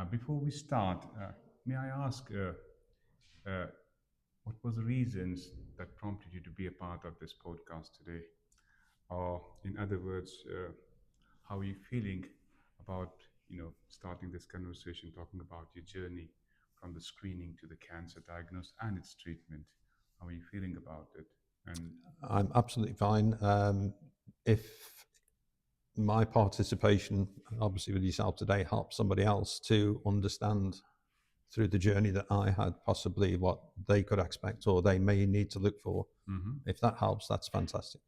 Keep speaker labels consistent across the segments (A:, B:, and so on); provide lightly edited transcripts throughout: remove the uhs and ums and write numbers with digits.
A: Before we start, may I ask uh, what was the reasons that prompted you to be a part of this podcast today? Or, in other words, how are you feeling about starting this conversation, talking about your journey from the screening to the cancer diagnosis and its treatment? How are you feeling about it? And
B: I'm absolutely fine. If my participation, obviously with yourself today, helps somebody else to understand through the journey that I had, possibly what they could expect or they may need to look for,
A: mhm.
B: if that helps, that's fantastic.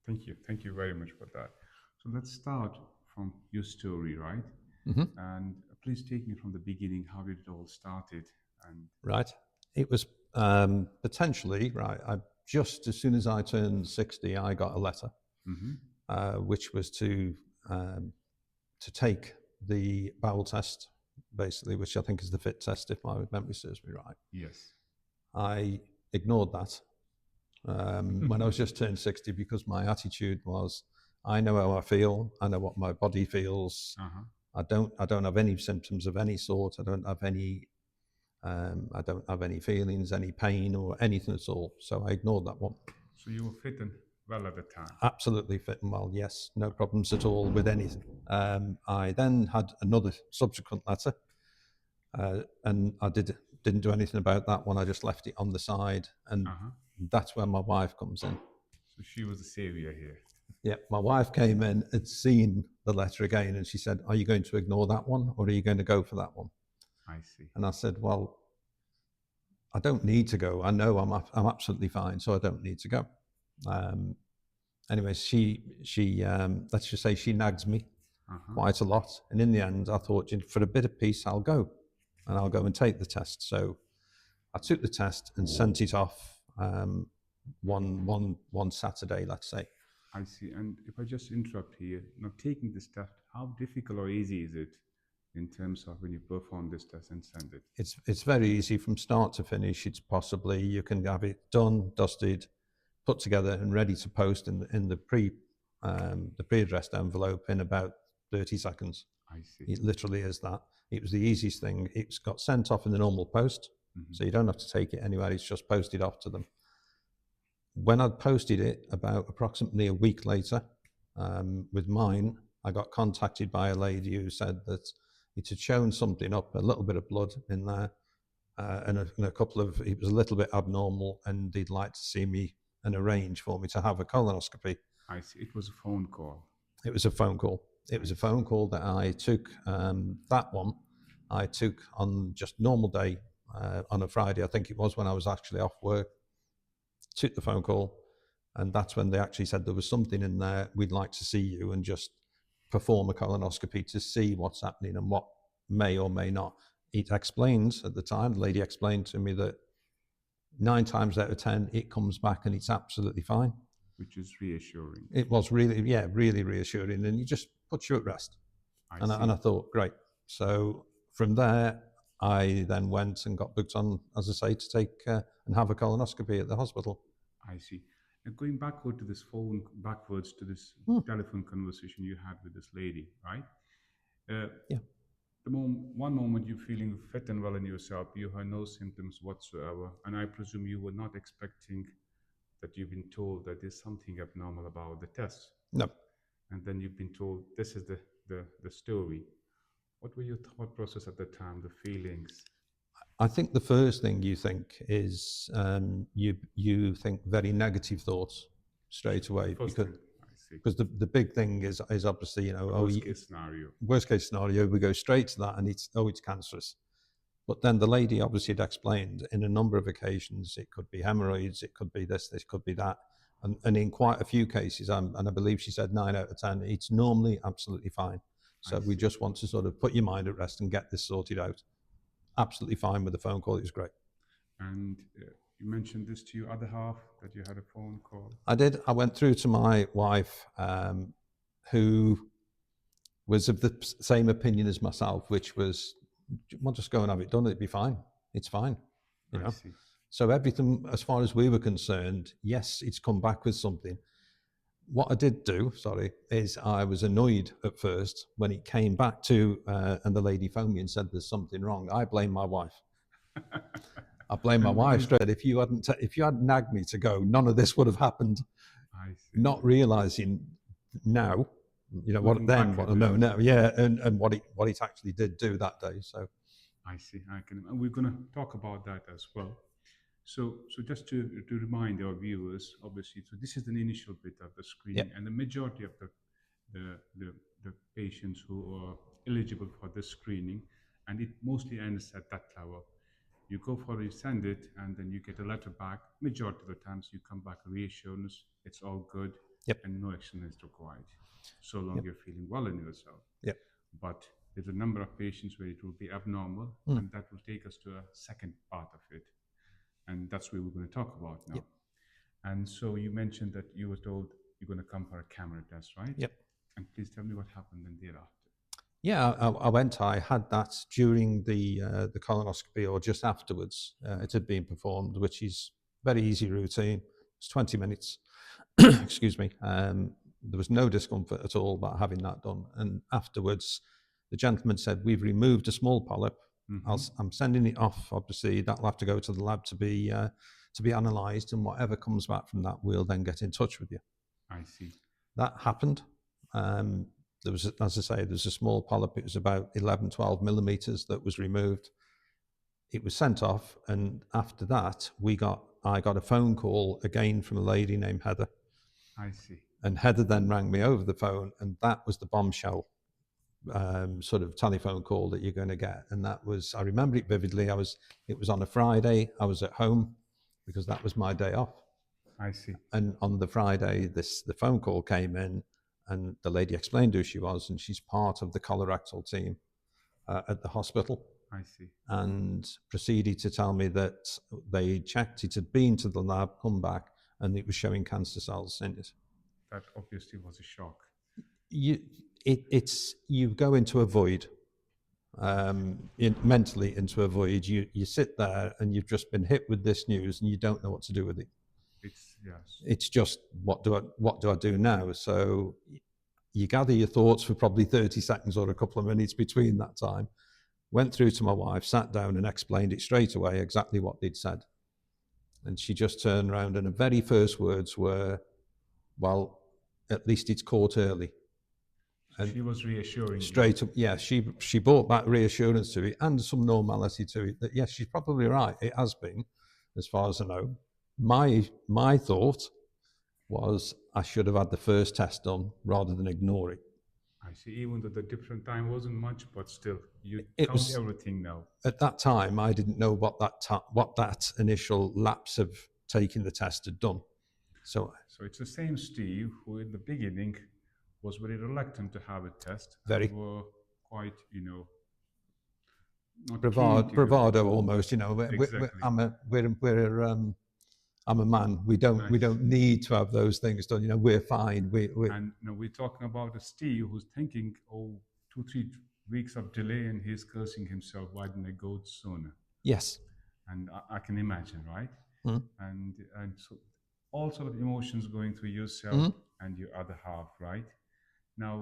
A: Thank you very much for that. So let's start from your story, right?
B: Hmm.
A: And please take me from the beginning. How did it all started? And
B: Right. It was potentially, right, just as soon as I turned 60, I got a letter,
A: mhm.
B: which was um, to take the bowel test, basically, which I think is the fit test, if my memory serves me right.
A: Yes.
B: I ignored that when I was just turned 60, because my attitude was, I know how I feel, I know what my body feels.
A: Uh-huh.
B: I don't have any symptoms of any sort. I don't have any feelings, any pain or anything at all. So I ignored that one.
A: So you were fit and well at the time.
B: Absolutely fit and well, yes, no problems at all with anything. I then had another subsequent letter, and I didn't do anything about that one. I just left it on the side, and
A: Uh-huh.
B: that's where my wife comes in.
A: So she was the savior here.
B: Yeah, my wife came in, had seen the letter again, and she said, "Are you going to ignore that one, or are you going to go for that one?"
A: I see.
B: And I said, "Well, I don't need to go. I know I'm absolutely fine, so I don't need to go." Um, anyway, she let's just say she nags me
A: Uh-huh.
B: quite a lot, and in the end, I thought, for a bit of peace, I'll go, and I'll go and take the test. So I took the test and sent it off one Saturday, let's say.
A: I see. And if I just interrupt here, now taking this test, how difficult or easy is it in terms of when you perform this test and send it?
B: It's very easy from start to finish. It's possibly, you can have it done, dusted, put together, and ready to post in the pre-addressed envelope in about 30 seconds.
A: I see.
B: It literally is that. It was the easiest thing. It's got sent off in the normal post,
A: Mhm.
B: so you don't have to take it anywhere. It's just posted off to them. When I'd posted it, about approximately a week later, with mine, I got contacted by a lady who said that it had shown something up, a little bit of blood in there, and a couple of, it was a little bit abnormal, and they'd like to see me and arrange for me to have a colonoscopy.
A: I see. It was a phone call.
B: It was a phone call. It was a phone call that I took. That one I took on just normal day, on a Friday, I think it was, when I was actually off work. Took the phone call, and that's when they actually said there was something in there. We'd like to see you and just perform a colonoscopy to see what's happening and what may or may not. It explains at the time, the lady explained to me that 9 times out of 10, it comes back and it's absolutely fine.
A: Which is reassuring.
B: It was really, yeah, really reassuring, and it just puts you at rest.
A: I
B: And
A: see.
B: I thought, great. So from there, I then went and got booked on, as I say, to take and have a colonoscopy at the hospital.
A: I see. Now going backwards to this
B: Hmm.
A: telephone conversation you had with this lady, right? Uh,
B: Yeah.
A: one moment you're feeling fit and well in yourself, you have no symptoms whatsoever, and I presume you were not expecting that you've been told that there's something abnormal about the test,
B: No.
A: and then you've been told this is the story. What were your thought process at the time, the feelings?
B: I think the first thing you think is, you think very negative thoughts straight
A: The
B: away,
A: first
B: because
A: thing, I see.
B: the big thing is obviously,
A: The worst case scenario.
B: worst case scenario, we go straight to that, and it's cancerous. But then the lady obviously had explained in a number of occasions, it could be hemorrhoids, it could be this could be that. And in quite a few cases, and I believe she said 9 out of 10, it's normally absolutely fine.
A: I
B: So we
A: see.
B: just want to sort of put your mind at rest and get this sorted out. Absolutely fine with the phone call. It was great.
A: And you mentioned this to your other half that you had a phone call.
B: I did. I went through to my wife, who was of the same opinion as myself, which was, we'll just go and have it done. It'd be fine. It's fine, you
A: I
B: know.
A: see.
B: So everything, as far as we were concerned, yes, it's come back with something. What I did do, sorry, is I was annoyed at first when it came back to, and the lady phoned me and said there's something wrong. I blame my wife. I blame my
A: And what
B: wife
A: is?
B: straight. If you hadn't nagged me to go, none of this would have happened.
A: I see.
B: Not realizing now,
A: Looking back
B: what
A: at
B: I
A: it,
B: know now, yeah, and what it actually did do that day. So
A: I see. I can. And we're going to talk about that as well. So just to remind our viewers, obviously, so this is an initial bit of the
B: yeah,
A: screening, and the majority of the the, the patients who are eligible for this screening, and it mostly ends at that level. You go for it, send it, and then you get a letter back. Majority of the times, you come back reassurance, it's all good,
B: yep,
A: and no action is required, so long
B: yep,
A: you're feeling well in yourself.
B: yep,
A: But there's a number of patients where it will be abnormal,
B: mm,
A: and that will take us to a second part of it, and that's what we're going to talk about now.
B: yep,
A: And so you mentioned that you were told you're going to come for a camera test, right?
B: yep.
A: And please tell me what happened then thereafter.
B: Yeah, I went. I had that during the colonoscopy or just afterwards. It had been performed, which is very easy routine. It's 20 minutes. Excuse me. There was no discomfort at all about having that done. And afterwards, the gentleman said, "We've removed a small polyp.
A: Mm-hmm.
B: I'm sending it off. Obviously, that'll have to go to the lab to be analysed, and whatever comes back from that, we'll then get in touch with you."
A: I see.
B: That happened. Um, there was, as I say, there was a small polyp. It was about 11, 12 millimeters that was removed. It was sent off, and after that, I got a phone call again from a lady named Heather,
A: I see.
B: and Heather then rang me over the phone, and that was the bombshell sort of telephone call that you're going to get. And that was, I remember it vividly. It was on a Friday. I was at home because that was my day off.
A: I see.
B: And on the Friday, the phone call came in, and the lady explained who she was, and she's part of the colorectal team at the hospital,
A: I see.
B: and proceeded to tell me that they checked it had been to the lab, come back, and it was showing cancer cells in it.
A: That obviously was a shock.
B: You go into a void, mentally into a void. You sit there and you've just been hit with this news and you don't know what to do with it.
A: It's yes.
B: It's just what do I do now? So you gather your thoughts for probably 30 seconds or a couple of minutes between that time. Went through to my wife, sat down and explained it straight away exactly what they'd said. And she just turned around and the very first words were, "Well, at least it's caught early."
A: So
B: And
A: she was reassuring
B: straight
A: you.
B: up, yeah, she brought back reassurance to it and some normality to it that yes, she's probably right. It has been, as far as I know. My thought was I should have had the first test done rather than ignore it.
A: I see. Even though the different time wasn't much, but still, you
B: It
A: count
B: was
A: everything now.
B: at that time I didn't know what that initial lapse of taking the test had done. So
A: So it's the same Steve who, in the beginning, was very reluctant to have a test and
B: very
A: were quite, not keen to do it.
B: bravado almost,
A: Exactly.
B: I'm a man. We
A: I
B: don't
A: see.
B: need to have those things done. We're fine. We
A: And we're talking about a Steve who's thinking, oh, 2, 3 weeks of delay, and he's cursing himself. Why didn't I go sooner?
B: yes.
A: And I can imagine, right?
B: Mm,
A: And so all sort of emotions going through yourself
B: mm,
A: and your other half, right? Now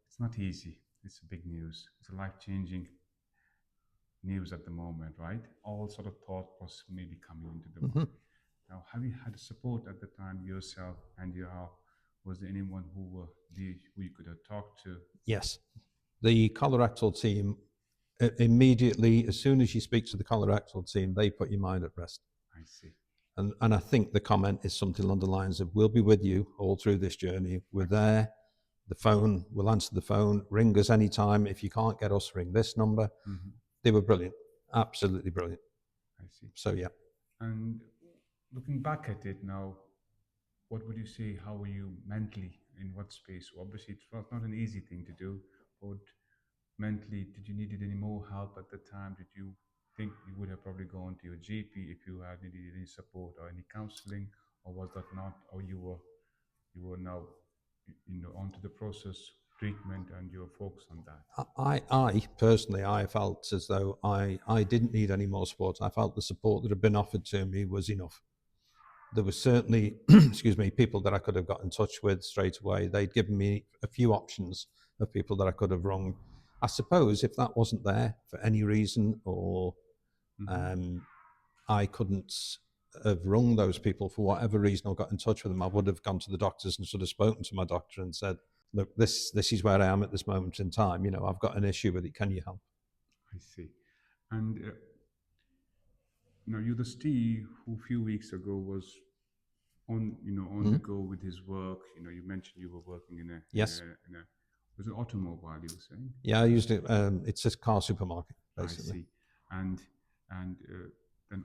A: it's not easy. It's a big news. It's a life-changing news at the moment, right? All sort of thought process may be coming into the
B: mhm.
A: mind. Now, have you had support at the time yourself and your half? Was there anyone who you could have talked to?
B: Yes. The colorectal team immediately, as soon as you speak to the colorectal team, they put your mind at rest.
A: I see.
B: And I think the comment is something along the lines of, "We'll be with you all through this journey. We're there. The phone, we'll answer the phone. Ring us anytime. If you can't get us, ring this number."
A: Hmm.
B: They were brilliant, absolutely brilliant.
A: I see.
B: So yeah,
A: And looking back at it now, what would you say? How were you mentally? In what space? Obviously, it was not an easy thing to do, but mentally, did you needed any more help at the time? Did you think you would have probably gone to your GP if you had needed any support or any counseling, or was that not? Or you were now, onto the process treatment and you're focused on that.
B: I personally, I felt as though I didn't need any more support. I felt the support that had been offered to me was enough. There was certainly, excuse me, people that I could have got in touch with straight away. They'd given me a few options of people that I could have rung. I suppose if that wasn't there for any reason, or I couldn't have rung those people for whatever reason or got in touch with them, I would have gone to the doctors and sort of spoken to my doctor and said, look, this is where I am at this moment in time. You know, I've got an issue with it. Can you help?
A: I see. And now you're the Steve who a few weeks ago was on the go with his work. You mentioned you were working in a
B: Yes.
A: was it automobile you were saying?
B: Yeah, I used it. It's a car supermarket,
A: I
B: basically.
A: see. And then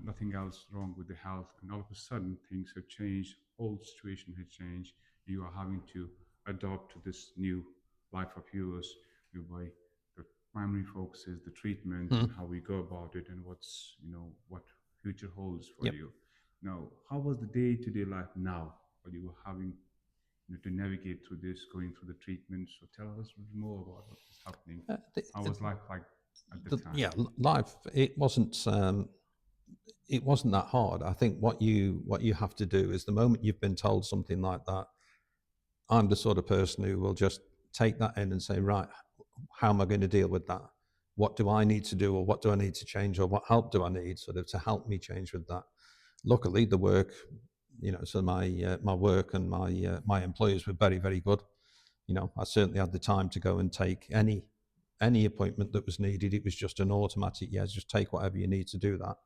A: nothing else wrong with the health, and all of a sudden things have changed. Whole situation has changed. You are having to adopt to this new life of yours, whereby the primary focus is the treatment and how we go about it, and what future holds for
B: Yep.
A: you. Now, how was the day-to-day life now while you were having to navigate through this, going through the treatment? So tell us a bit more about what was happening. How was life like at the time?
B: Yeah, life. It wasn't that hard. I think what you have to do is, the moment you've been told something like that, I'm the sort of person who will just take that in and say, right, how am I going to deal with that? What do I need to do, or what do I need to change, or what help do I need sort of to help me change with that? Luckily, the work, so my work and my employers were very, very good. I certainly had the time to go and take any appointment that was needed. It was just an automatic, just take whatever you need to do that.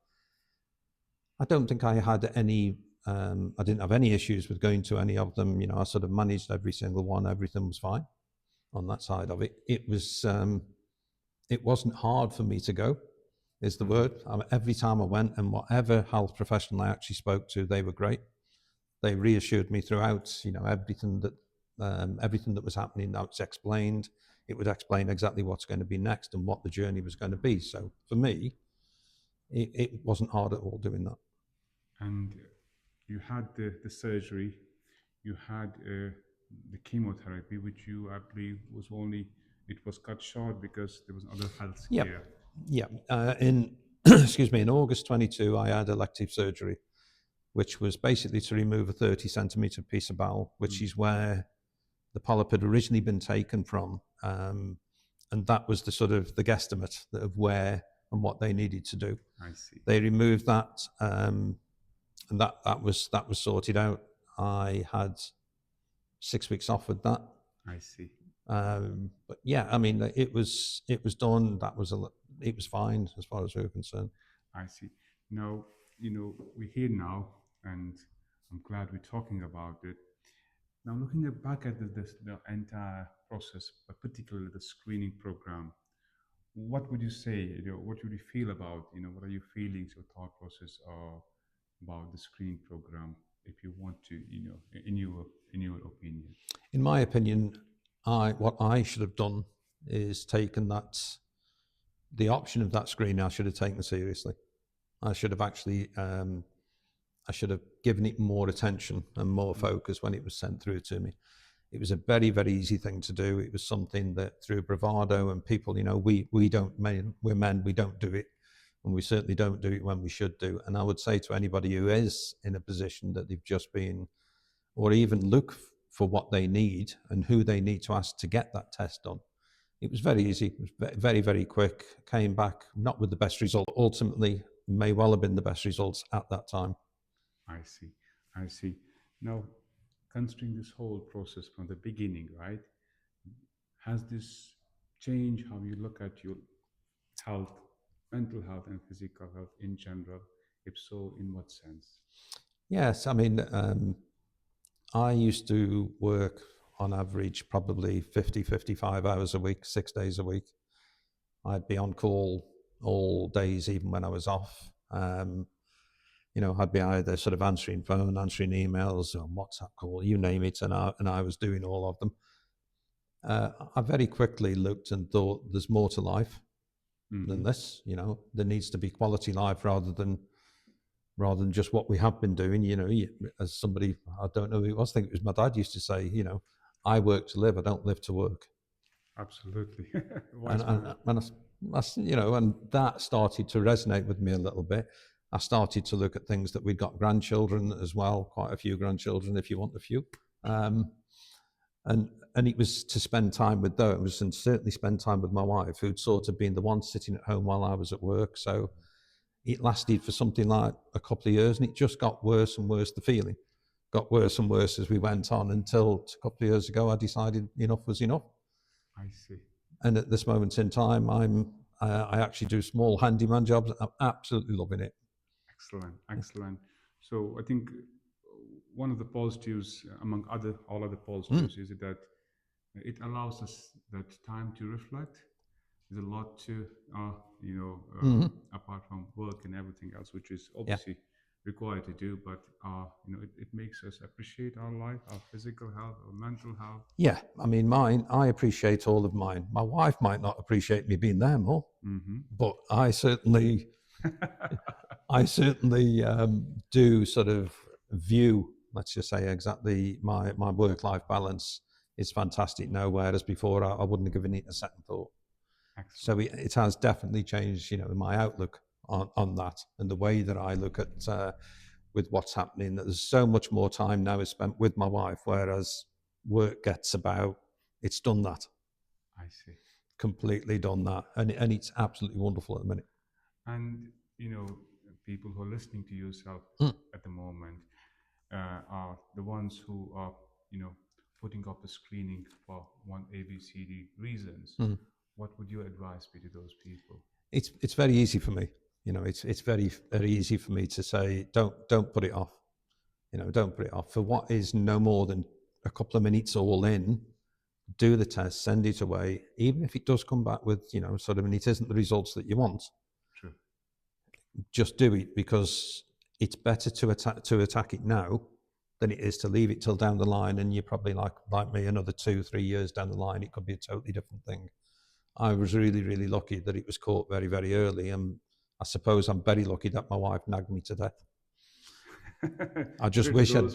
B: I don't think I had any, I didn't have any issues with going to any of them. I sort of managed every single one. Everything was fine on that side of it. It wasn't hard for me to go, is the word. Every time I went, and whatever health professional I actually spoke to, they were great. They reassured me throughout, everything that was happening. Now it's explained. It would explain exactly what's going to be next and what the journey was going to be. So for me, it wasn't hard at all doing that.
A: And you had the surgery, you had the chemotherapy, which I believe it was cut short because there was other health scare.
B: Yeah. In in August 22, I had elective surgery, which was basically to remove a 30-centimeter piece of bowel, which is where the polyp had originally been taken from. And that was the sort of the guesstimate of where and what they needed to do.
A: I see.
B: They removed that, and that was sorted out. I had 6 weeks off with that.
A: I see.
B: But yeah, I mean, it was done. It was fine as far as we were concerned.
A: I see. Now, we're here now, and I'm glad we're talking about it. Now, looking back at the entire process, but particularly the screening program, what would you say? What would you feel about? What are your feelings, your thought process about the screening program? If you want to, in your opinion.
B: In my opinion, what I should have done is taken the option of that screening. I should have taken seriously. I should have actually. I should have given it more attention and more focus when it was sent through to me. It was a very, very easy thing to do. It was something that, through bravado and people, we're men, we don't do it. And we certainly don't do it when we should do. And I would say to anybody who is in a position that they've just been, or even look for what they need and who they need to ask to get that test done. It was very easy. It was very, very quick. Came back not with the best result. Ultimately, may well have been the best results at that time.
A: I see. Now, considering this whole process from the beginning, right? Has this changed how you look at your health, mental health, and physical health in general? If so, in what sense?
B: Yes, I mean, I used to work on average probably 50, 55 hours a week, 6 days a week. I'd be on call all days, even when I was off. I'd be either sort of answering phone, answering emails, or WhatsApp call, you name it, and I was doing all of them. I very quickly looked and thought, there's more to life than this. There needs to be quality life rather than just what we have been doing. As somebody, I don't know who it was, I think it was my dad, used to say, I work to live, I don't live to work.
A: Absolutely.
B: and that started to resonate with me a little bit. I started to look at things that we'd got grandchildren as well, quite a few grandchildren, if you want a few. And it was to spend time with those, and certainly spend time with my wife, who'd sort of been the one sitting at home while I was at work. So it lasted for something like a couple of years, and it just got worse and worse. The feeling got worse and worse as we went on, until a couple of years ago I decided enough was enough.
A: I see.
B: And at this moment in time, I actually do small handyman jobs. I'm absolutely loving it.
A: Excellent, excellent. So I think one of the positives, among all other positives, is that it allows us that time to reflect. There's a lot to, apart from work and everything else, which is
B: Yeah.
A: obviously required to do, but it makes us appreciate our life, our physical health, our mental health.
B: Yeah, I mean, I appreciate all of mine. My wife might not appreciate me being there more, but I certainly do sort of view, let's just say, exactly my work-life balance is fantastic now, whereas before I wouldn't have given it a second thought.
A: Excellent.
B: So it has definitely changed, my outlook on that, and the way that I look at with what's happening. There's so much more time now is spent with my wife, whereas work gets about, it's done that.
A: I see.
B: Completely done that. And it's absolutely wonderful at the minute.
A: And, people who are listening to yourself at the moment are the ones who are, putting up the screening for one ABCD reasons. What would your advice be to those people?
B: It's very easy for me. It's very, very easy for me to say, don't put it off. Don't put it off. For what is no more than a couple of minutes all in, do the test, send it away. Even if it does come back with, and it isn't the results that you want,
A: True.
B: Just do it, because it's better to attack it now than it is to leave it till down the line, and you're probably like me, another 2-3 years down the line, it could be a totally different thing. I was really, really lucky that it was caught very, very early, and I suppose I'm very lucky that my wife nagged me to death. I just wish I'd,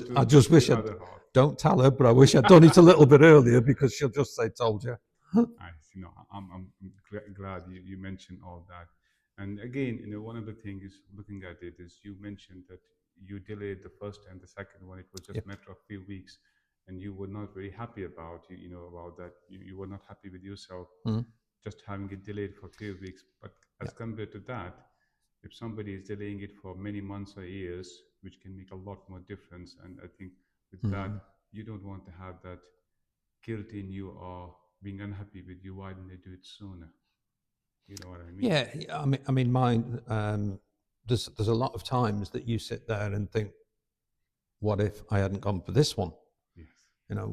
B: don't tell her, but I wish I'd done it a little bit earlier, because she'll just say, told you.
A: I'm glad you mentioned all that. And again, one of the things looking at it is, you mentioned that you delayed the first and the second one. It was just a matter of few weeks, and you were not very happy about about that. You were not happy with yourself just having it delayed for a few weeks. But as compared to that, if somebody is delaying it for many months or years, which can make a lot more difference. And I think with that, you don't want to have that guilt in you, or being unhappy with you. Why didn't they do it sooner? You know what I mean?
B: Yeah, I mean, mine. There's a lot of times that you sit there and think, what if I hadn't gone for this one?
A: Yes.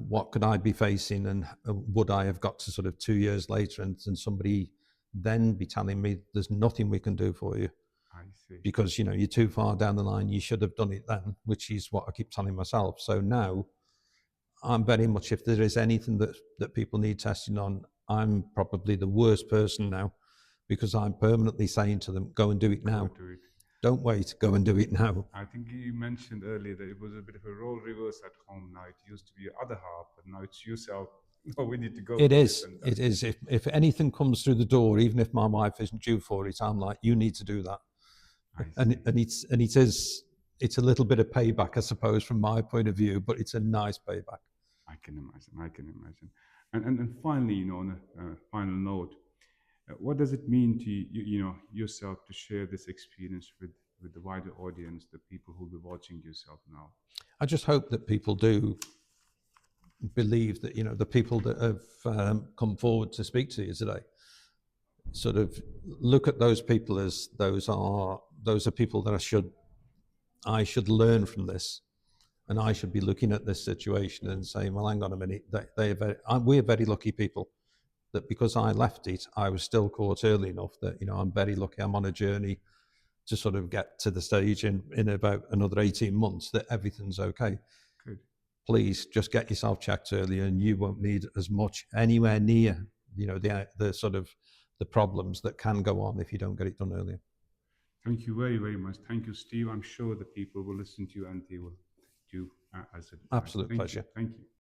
B: What could I be facing, and would I have got to sort of 2 years later, and somebody then be telling me there's nothing we can do for you?
A: I see.
B: Because you're too far down the line. You should have done it then, which is what I keep telling myself. So now, I'm very much, if there is anything that people need testing on, I'm probably the worst person now, because I'm permanently saying to them, go and do it now.
A: Do it.
B: Don't wait, go and do it now.
A: I think you mentioned earlier that it was a bit of a role reverse at home now. It used to be your other half, but now it's yourself. No, we need to go.
B: It is. It is. If anything comes through the door, even if my wife isn't due for it, I'm like, you need to do that. And it's a little bit of payback, I suppose, from my point of view, but it's a nice payback.
A: I can imagine. And finally, on a final note, what does it mean to yourself to share this experience with the wider audience, the people who will be watching yourself now?
B: I just hope that people do believe that, the people that have come forward to speak to you today, sort of look at those people as those are people that I should learn from this, and I should be looking at this situation and saying, well, hang on a minute, we're very lucky people that, because I left it, I was still caught early enough that, I'm very lucky. I'm on a journey to sort of get to the stage in about another 18 months that everything's okay.
A: Good.
B: Please just get yourself checked earlier, and you won't need as much anywhere near, the sort of the problems that can go on if you don't get it done earlier.
A: Thank you very, very much. Thank you, Steve. I'm sure the people will listen to you and they will do as it.
B: Absolute pleasure.
A: Thank you.